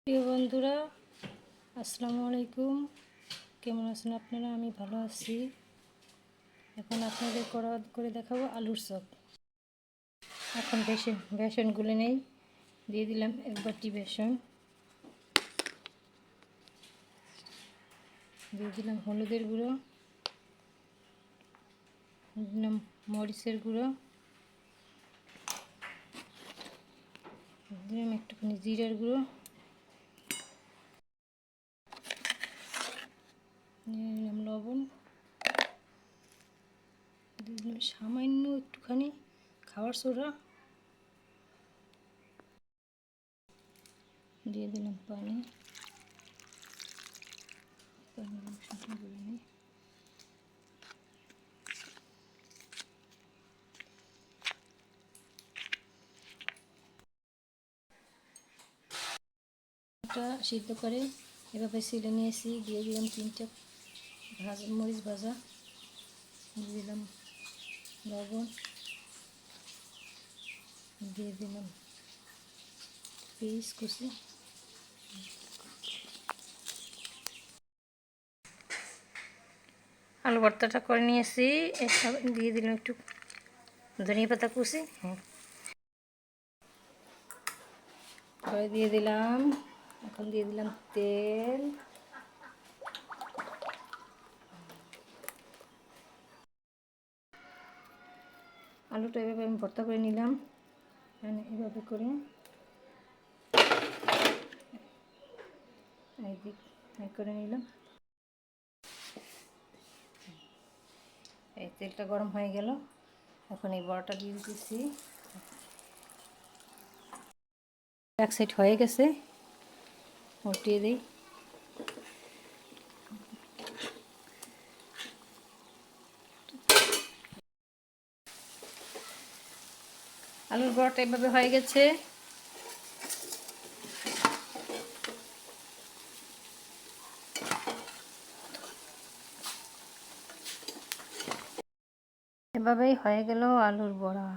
প্রিয় বন্ধুরা, আসসালামু আলাইকুম। কেমন আছেন আপনারা? আমি ভালো আছি। এখন আপনাদের করে দেখাবো আলুর চপ। এখন বেসন গুলে নেই, দিয়ে দিলাম 1 বাটি বেসন, দিয়ে দিলাম হলুদের গুঁড়ো, দিলাম মরিচের গুঁড়ো, দিলাম একটুখানি জিরার গুঁড়ো, দিয়ে দিলাম লবণ, দিয়ে দিলাম সামান্য একটুখানি খাবার সোডা, দিয়ে দিলাম পানি। সিদ্ধ করে এভাবে ছিলে নিয়েছি। দিয়ে দিলাম 3টা মরিচ ভাজা, দিয়ে দিলাম লবণ, দিয়ে দিলাম পেঁয়াজ কুচি, আলু ভর্তাটা করে নিয়েছি। দিয়ে দিলাম একটু ধনিয়া পাতা কুচি, করে দিয়ে দিলাম। এখন দিয়ে দিলাম তেল, আলুটা এভাবে আমি ভর্তা করে নিলাম। এভাবে করে করে নিলাম। এই তেলটা গরম হয়ে গেল, এখন এই বড়াটা দিয়ে দিতেছি। এক সাইড হয়ে গেছে, উল্টিয়ে দিই। আলুর বড়াটা এভাবে হয়ে গেছে। এভাবেই হয়ে গেল আলুর বড়া।